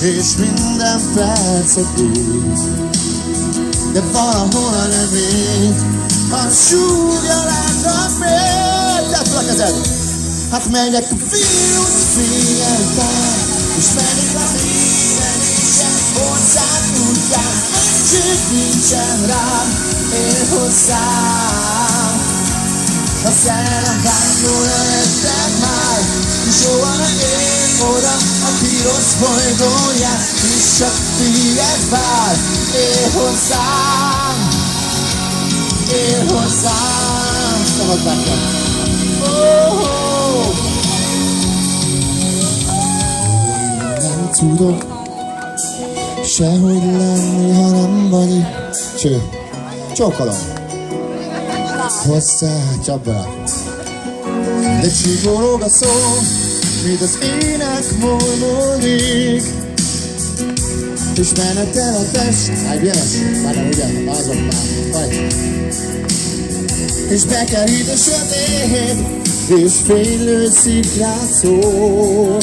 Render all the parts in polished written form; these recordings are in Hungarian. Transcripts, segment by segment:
és minden percet él. De valahol a reményt, ha súgja látnak még. Tedd fel a kezed! Hát megyek a vírus fényen után, és megyek a minden éjjel ország útján. Mentség nincsen rám, ér hozzám. A szerelem vándorra lettek már, és soha ne ér oda a piros bolygóján, és csak tiéd vár, ér hozzám, ér hozzám. Szabad nekem. Nem tudok sehogy lenni, ha nem vagy itt. Cső, csókolom. Hozzá, csapd bele. De csípológ a szó, mint az ének mormolnék, és menetel a test. Egyenes, már nem ugye, azok már, vagy. És bekerít a sötét, és fénylő szikrát szól.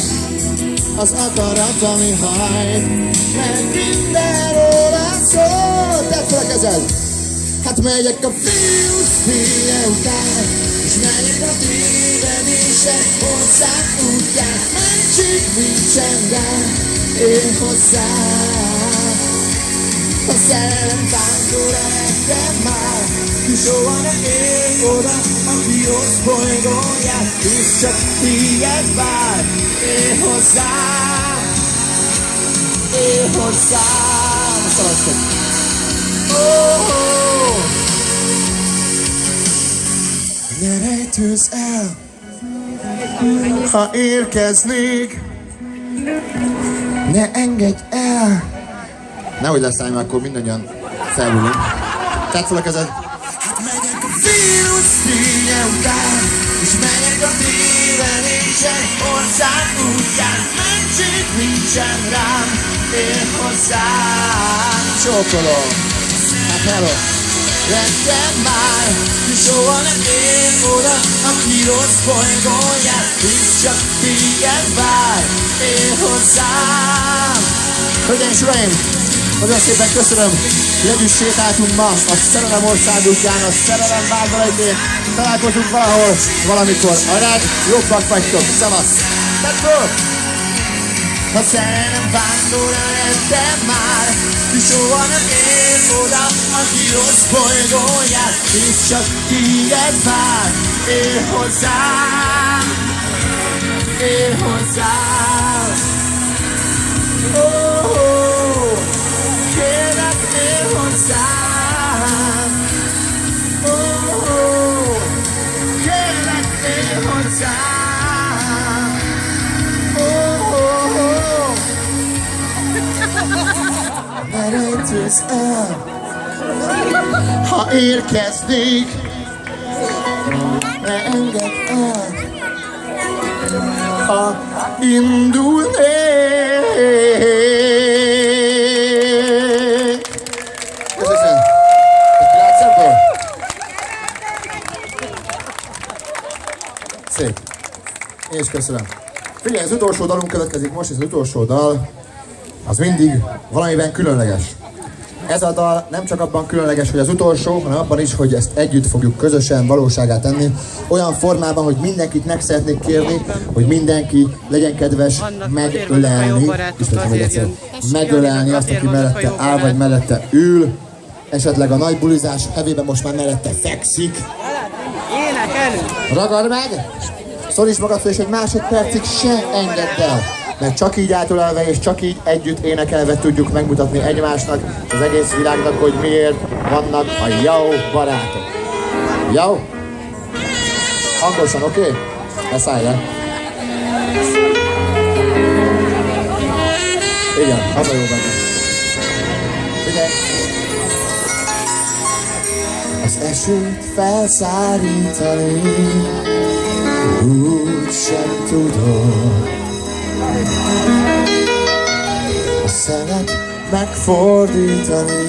Az akarat, ami hajt, meg minden rólad szól. Tedd fel a kezed! Hát megyek a vírus fénye után, és megyek a tévedések ország útján. Mentség nincsen rám, én hozzám. A szerelem táncóra lettem már, ki soha ne ér oda a piros bolygóján, és csak tiéd vár, ér hozzám, ér hozzám. Szaladszok! Ne rejtőzz el, ha érkeznék, ne engedj el. Nehogy lesz ám, akkor mindannyian felülünk. Tedd fel a kezed. Hát megyek a vírus fénye után, és megyek a tévedések ország útján. Mentség nincsen rám, ér hozzám. Csókolom. Hát hello. Lettem már, ki soha nem ér oda a piros bolygóján, és csak tiéd vár, ér hozzám. Hölgyeim és uraim, nagyon szépen köszönöm, hogy együtt sétáltunk ma a szerelem ország útján, a szerelem vándoraiként. Találkozunk valahol, valamikor. Arad, jobbak vagytok, szavasz! Tedd föl! A szerelem vándorra lettem már, ki soha nem ér oda a piros bolygóján, és csak tiéd vár, ér hozzám, ér hozzám. Oh, kérlek, ér hozzám. Oh, kérlek, ér hozzám. Oh, ne rejtőzz el, ha érkeznék, ne engedd el, ha indulnék. Köszönöm. Egy pillanat. Szép. Én is köszönöm. Figyelj, az utolsó dalunk következik most, ez az utolsó dal, az mindig valamiben különleges. Ez a dal nem csak abban különleges, hogy az utolsó, hanem abban is, hogy ezt együtt fogjuk közösen valóságá tenni. Olyan formában, hogy mindenkit meg szeretnék kérni, hogy mindenki legyen kedves megölelni, megölelni azt, aki mellette áll, vagy mellette ül. Esetleg a nagy bulizás hevében most már mellette fekszik. Ragad meg! Szorítsd magad fel, és egy másodpercig se engedd el. Mert csak így átölelve és csak így együtt énekelve tudjuk megmutatni egymásnak, az egész világnak, hogy miért vannak a jó barátok. Jó? Hangosan, oké? Ne szállj le. Igen, az a jó benne. Figyelj! Az esőt felszárítani úgy sem tudod. A szemet megfordítani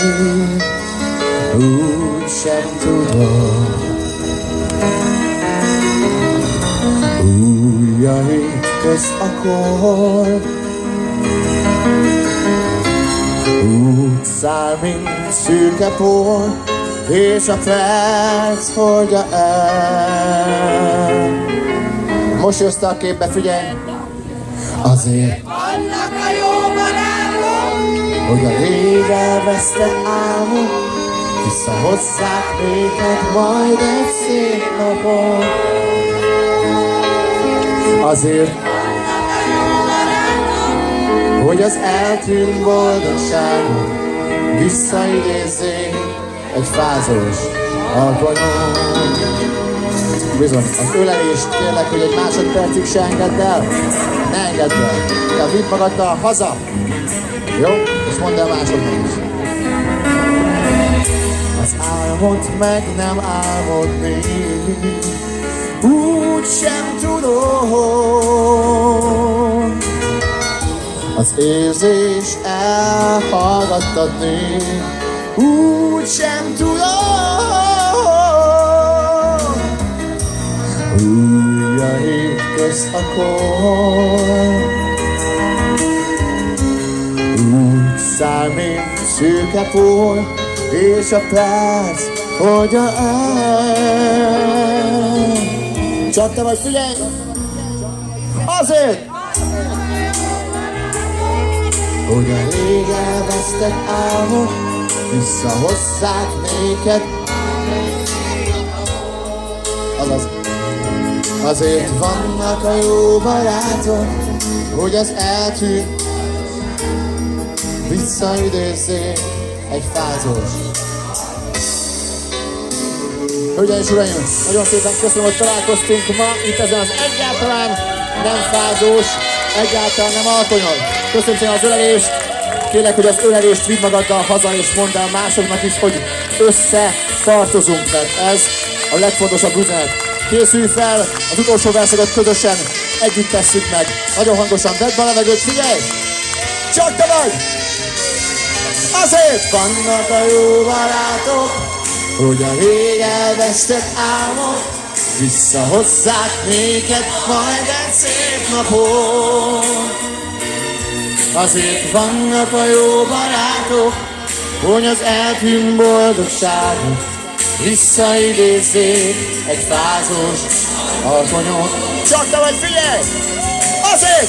úgy sem tudod. Ujjait köz akkor Úgy száll, mint szürke por, és a perc hordja el. Most jössz a képbe, figyelj! Azért Vannak a jó barátok, hogy a rég elvesztett álmok visszahozzák minket majd egy szép napon. Azért vannak a jó barátok, hogy az eltűnt boldogságot visszaidézzék egy fázós alkonyon. Bizony, az ölelést kérlek, hogy egy másodpercig se engedd el. Ne engedd el. Te vidd magaddal haza. Jó? És mondd el másodnak is. Az álmot meg nem álmodni, úgy sem tudom. Az érzés elhallgattatni, úgy sem tudom. Újra hétköz akkor, úgy száll, mint szürke por, és a perc hordja el. Csak te vagy, figyelj! Azért! Hogy a rég elvesztett álmok visszahozzák néked. Azaz. Azért vannak a jó barátok, hogy az eltűnt visszaidézzék egy fázós. Hölgyeim és uraim, nagyon szépen köszönöm, hogy találkoztunk ma itt ezen az egyáltalán nem fázós, egyáltalán nem alkonyol. Köszönöm szépen az ölelést, kérlek, hogy az ölelést vidd magaddal haza, és mondd el másoknak is, hogy összetartozunk, mert ez a legfontosabb üzenet. Készülj fel, az utolsó verszeket közösen együtt tesszük meg. Nagyon hangosan vedd be a levegőt, figyelj! Csak te vagy! Azért vannak a jó barátok, hogy a rég elvesztett álmok visszahozzák néked majd egy szép napon. Azért vannak a jó barátok, hogy az eltűnt boldogságot visszaidézzék egy fázós alkonyon. Csak te vagy, figyelj! Azért!